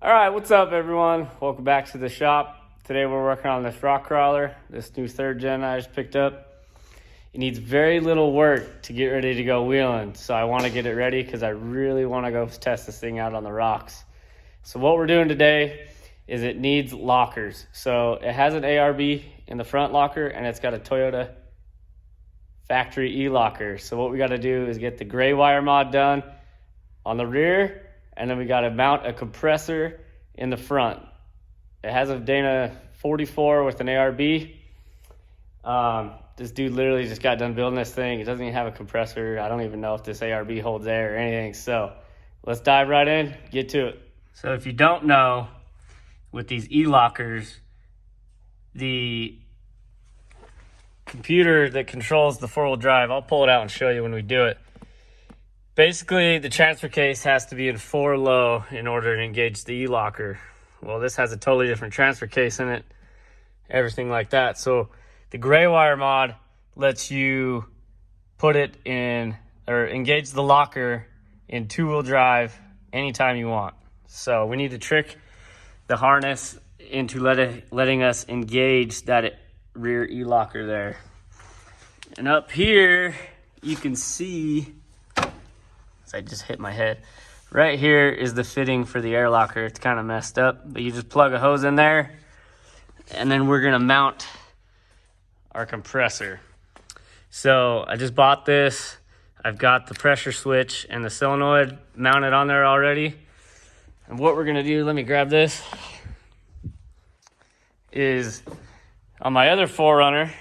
All right, what's up, everyone? Welcome back to the shop. Today we're working on this rock crawler, this new 3rd gen I just picked up. It needs very little work to get ready to go wheeling, so I want to get it ready because I really want to go test this thing out on the rocks. So what we're doing today is it needs lockers. So it has an ARB in the front locker, and it's got a Toyota factory E-locker. So what we got to do is get the gray wire mod done on the rear, and then we got to mount a compressor in the front. It has a Dana 44 with an ARB. This dude literally just got done building this thing. It doesn't even have a compressor. I don't even know if this ARB holds air or anything. So let's dive right in, get to it. So if you don't know, with these E-lockers, the computer that controls the 4-wheel drive, I'll pull it out and show you when we do it. Basically, the transfer case has to be in 4 low in order to engage the E-locker. Well, this has a totally different transfer case in it, everything like that. So the gray wire mod lets you put it in, or engage the locker in 2-wheel drive anytime you want. So we need to trick the harness into letting us engage that rear E-locker there. And up here, you can see, I just hit my head. Right here is the fitting for the air locker. It's kind of messed up, but you just plug a hose in there, and then we're gonna mount our compressor. So I just bought this. I've got the pressure switch and the solenoid mounted on there already. And what we're gonna do, let me grab this, is on my other 4Runner,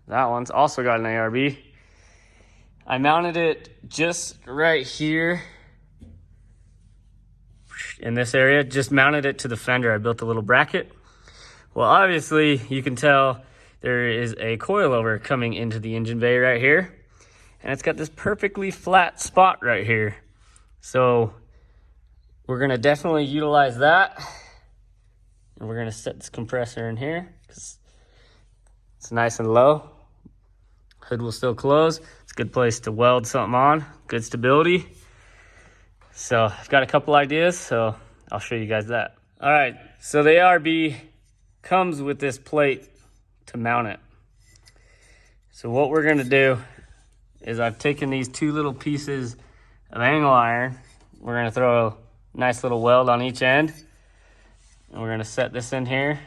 that one's also got an ARB. I mounted it just right here in this area, just mounted it to the fender. I built a little bracket. Well, obviously you can tell there is a coilover coming into the engine bay right here, and it's got this perfectly flat spot right here. So we're gonna definitely utilize that, and we're gonna set this compressor in here because it's nice and low. Hood will still close. It's a good place to weld something on, good stability. So I've got a couple ideas, so I'll show you guys that. All right, so the ARB comes with this plate to mount it. So what we're gonna do is I've taken these 2 little pieces of angle iron. We're gonna throw a nice little weld on each end, and we're gonna set this in here.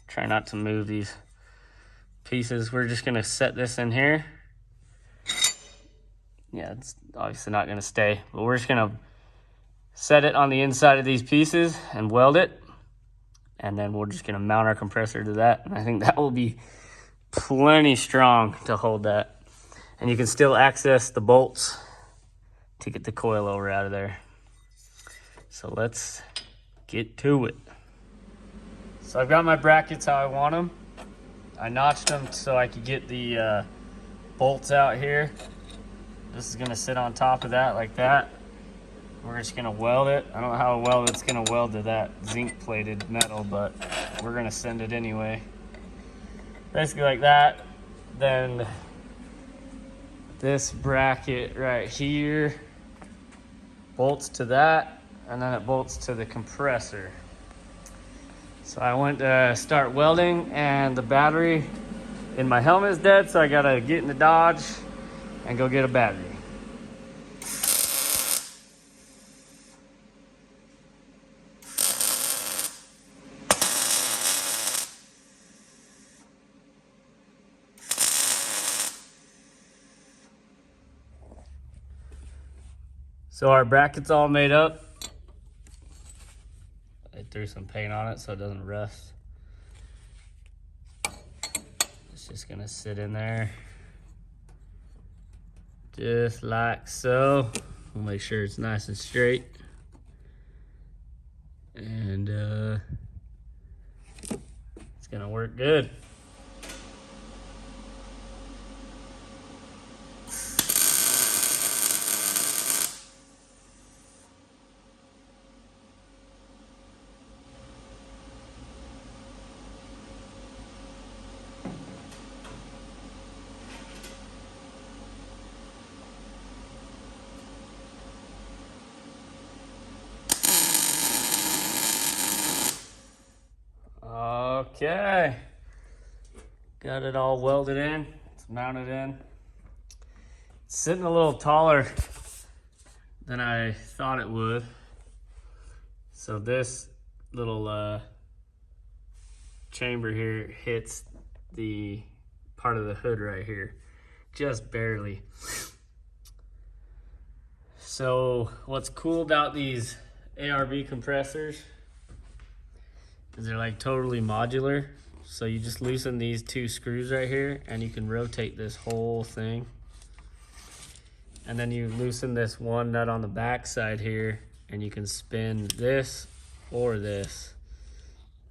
Try not to move these pieces. We're just gonna set this in here. Yeah, it's obviously not gonna stay, but we're just gonna set it on the inside of these pieces and weld it, and then we're just gonna mount our compressor to that, and I think that will be plenty strong to hold that. And you can still access the bolts to get the coilover out of there. So let's get to it. So I've got my brackets how I want them. I notched them so I could get the bolts out here. This is gonna sit on top of that like that. We're just gonna weld it. I don't know how well it's gonna weld to that zinc plated metal, but we're gonna send it anyway. Basically like that. Then this bracket right here bolts to that, and then it bolts to the compressor. So I went to start welding, and the battery in my helmet is dead, so I gotta get in the Dodge and go get a battery. So our bracket's all made up. I threw some paint on it so it doesn't rust. It's just gonna sit in there just like so. We'll make sure it's nice and straight. And it's gonna work good. Okay. Got it all welded in. It's mounted in. It's sitting a little taller than I thought it would. So this little chamber here hits the part of the hood right here, just barely. So what's cool about these ARB compressors is they're like totally modular. So you just loosen these two screws right here and you can rotate this whole thing. And then you loosen this one nut on the back side here and you can spin this or this.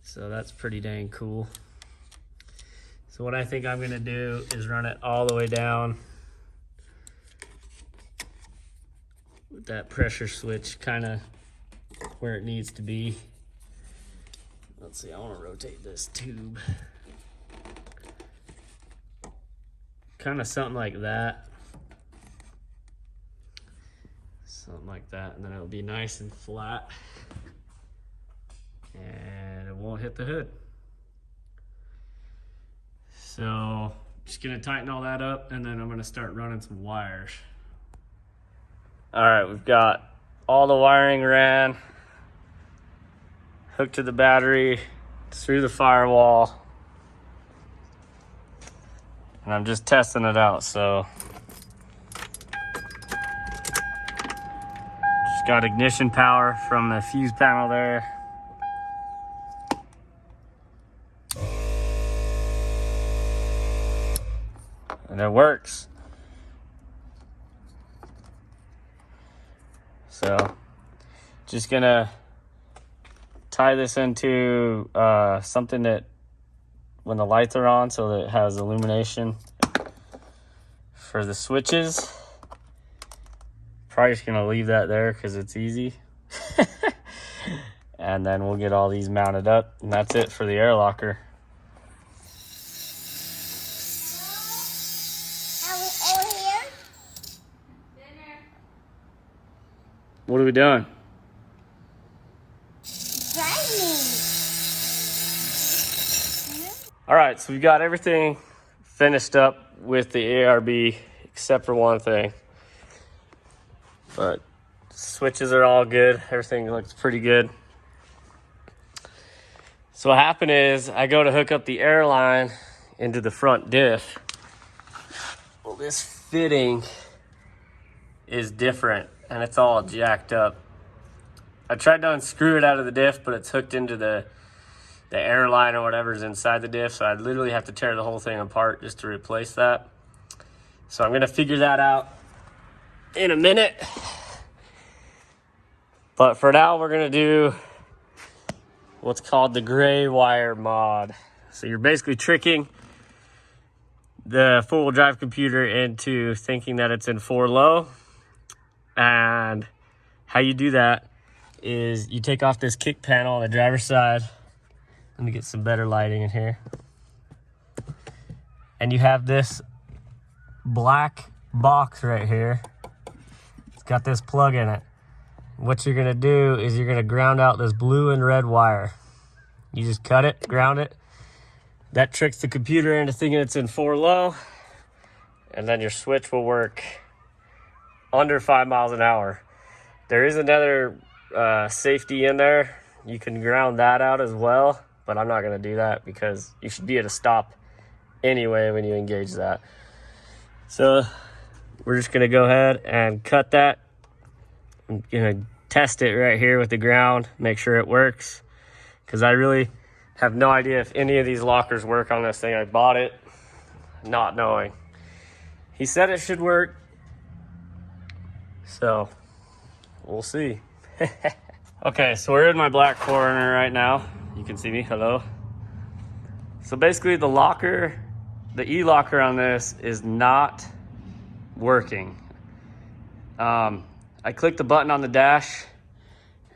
So that's pretty dang cool. So what I think I'm gonna do is run it all the way down with that pressure switch kind of where it needs to be. Let's see, I want to rotate this tube. Kind of something like that. Something like that, and then it'll be nice and flat. And it won't hit the hood. So, just gonna tighten all that up, and then I'm gonna start running some wires. All right, we've got all the wiring ran, hooked to the battery, through the firewall. And I'm just testing it out, so. Just got ignition power from the fuse panel there. And it works. So, just gonna tie this into something that when the lights are on, so that it has illumination for the switches. Probably just gonna leave that there because it's easy. And then we'll get all these mounted up, and that's it for the air locker. What are we doing? All right, so we've got everything finished up with the ARB except for one thing. But switches are all good. Everything looks pretty good. So what happened is I go to hook up the air line into the front diff. Well, this fitting is different and it's all jacked up. I tried to unscrew it out of the diff, but it's hooked into the air line or whatever's inside the diff, so I'd literally have to tear the whole thing apart just to replace that. So I'm gonna figure that out in a minute. But for now, we're gonna do what's called the gray wire mod. So you're basically tricking the four-wheel drive computer into thinking that it's in 4 low. And how you do that is you take off this kick panel on the driver's side. Let me get some better lighting in here. And you have this black box right here. It's got this plug in it. What you're gonna do is you're gonna ground out this blue and red wire. You just cut it, ground it. That tricks the computer into thinking it's in 4 low. And then your switch will work under 5 miles an hour. There is another safety in there. You can ground that out as well, but I'm not gonna do that because you should be at a stop anyway when you engage that. So we're just gonna go ahead and cut that. I'm gonna test it right here with the ground, make sure it works, because I really have no idea if any of these lockers work on this thing. I bought it not knowing. He said it should work, so we'll see. Okay, so we're in my black 4Runner right now. You can see me, hello. So basically the locker, the E-locker on this is not working. I click the button on the dash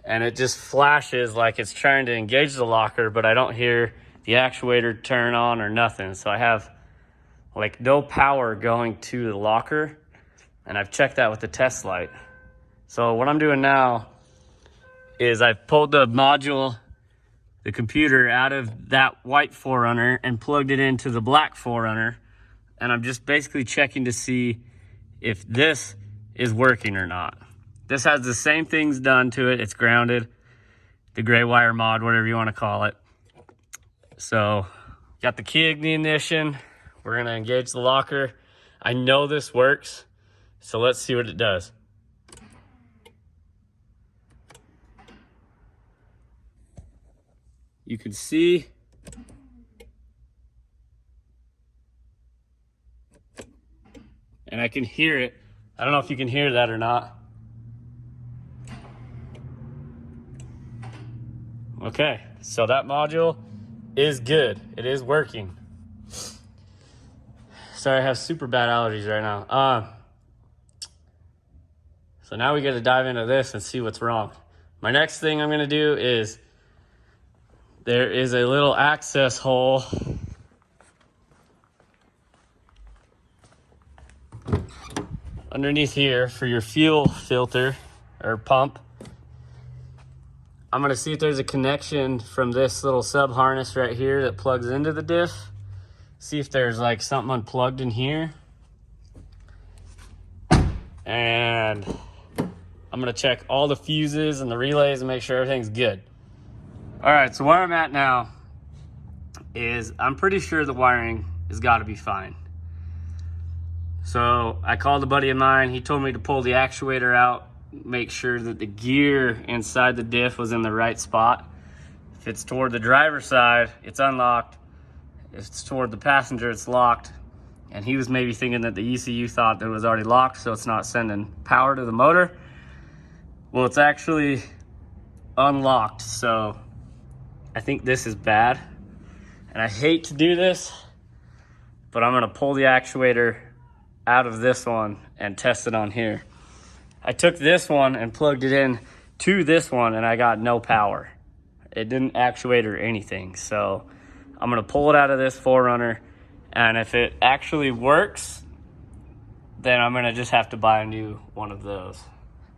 and it just flashes like it's trying to engage the locker, but I don't hear the actuator turn on or nothing. So I have like no power going to the locker, and I've checked that with the test light. So what I'm doing now is I've pulled the module the computer out of that white 4Runner and plugged it into the black 4Runner. And I'm just basically checking to see if this is working or not. This has the same things done to it. It's grounded, the gray wire mod, whatever you want to call it. So got the key in the ignition. We're gonna engage the locker. I know this works, so let's see what it does. You can see and I can hear it. I don't know if you can hear that or not. Okay, so that module is good. It is working. Sorry, I have super bad allergies right now. So now we got to dive into this and see what's wrong. My next thing I'm gonna do is, there is a little access hole underneath here for your fuel filter or pump. I'm gonna see if there's a connection from this little sub harness right here that plugs into the diff. See if there's like something unplugged in here. And I'm gonna check all the fuses and the relays and make sure everything's good. All right, so where I'm at now is I'm pretty sure the wiring has got to be fine. So I called a buddy of mine. He told me to pull the actuator out, make sure that the gear inside the diff was in the right spot. If it's toward the driver's side, it's unlocked. If it's toward the passenger, it's locked. And he was maybe thinking that the ECU thought that it was already locked, so it's not sending power to the motor. Well, it's actually unlocked, so I think this is bad. And I hate to do this, but I'm gonna pull the actuator out of this one and test it on here. I took this one and plugged it in to this one and I got no power. It didn't actuate or anything. So I'm gonna pull it out of this 4Runner, and if it actually works, then I'm gonna just have to buy a new one of those.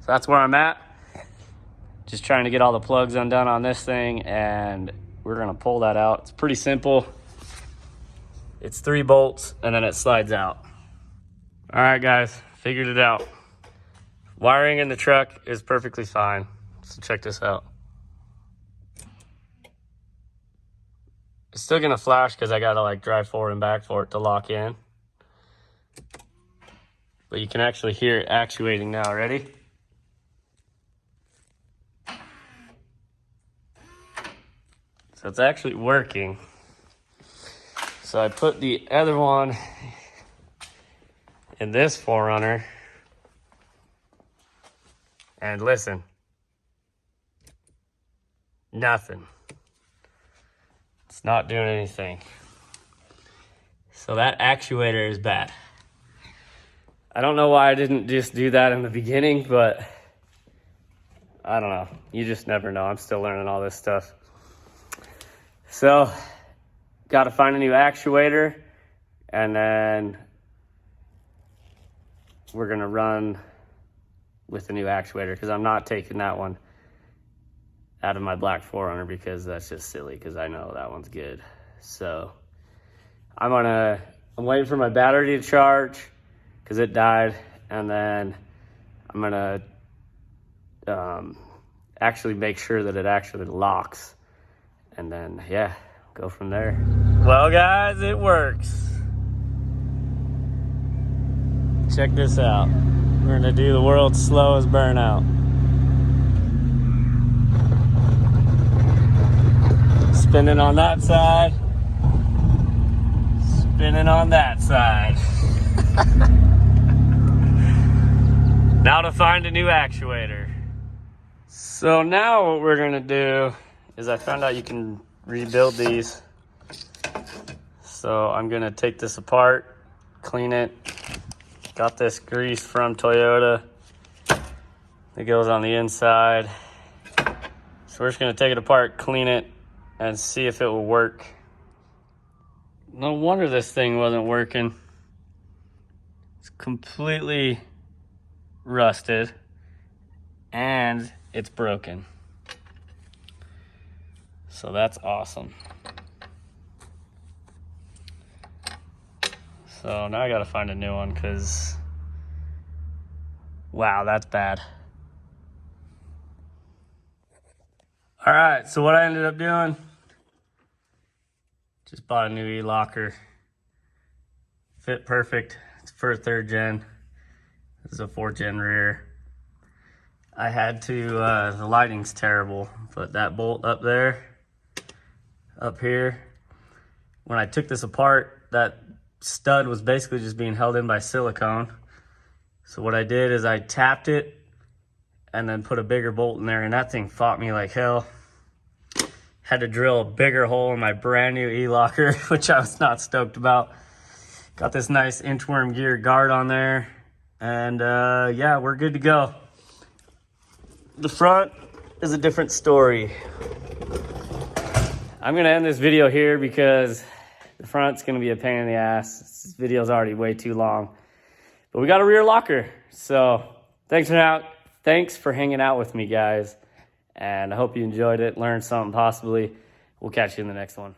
So that's where I'm at. Just trying to get all the plugs undone on this thing, and we're gonna pull that out. It's pretty simple. It's 3 bolts and then it slides out. All right, guys, figured it out. Wiring in the truck is perfectly fine. So check this out. It's still gonna flash because I gotta like drive forward and back for it to lock in. But you can actually hear it actuating now. Ready? So it's actually working. So I put the other one in this 4Runner, and listen, nothing. It's not doing anything. So that actuator is bad. I don't know why I didn't just do that in the beginning, but I don't know. You just never know. I'm still learning all this stuff. So, got to find a new actuator, and then we're going to run with the new actuator, because I'm not taking that one out of my black 4Runner because that's just silly, because I know that one's good. So, I'm waiting for my battery to charge because it died, and then I'm going to actually make sure that it actually locks. And then, yeah, go from there. Well, guys, it works. Check this out. We're gonna do the world's slowest burnout. Spinning on that side. Spinning on that side. Now to find a new actuator. So now what we're gonna do is I found out you can rebuild these. So I'm gonna take this apart, clean it. Got this grease from Toyota that goes on the inside. So we're just gonna take it apart, clean it, and see if it will work. No wonder this thing wasn't working. It's completely rusted and it's broken. So that's awesome. So now I gotta find a new one because, wow, that's bad. All right, so what I ended up doing, just bought a new E-locker. Fit perfect. It's for a 3rd gen. This is a 4th gen rear. I had to, the lighting's terrible, but that bolt up there, up here, when I took this apart, that stud was basically just being held in by silicone. So what I did is I tapped it and then put a bigger bolt in there, and that thing fought me like hell. Had to drill a bigger hole in my brand new E-locker, which I was not stoked about. Got this nice inchworm gear guard on there, and yeah, we're good to go. The front is a different story. I'm gonna end this video here because the front's gonna be a pain in the ass. This video's already way too long. But we got a rear locker. So thanks for hanging out with me, guys. And I hope you enjoyed it, learned something possibly. We'll catch you in the next one.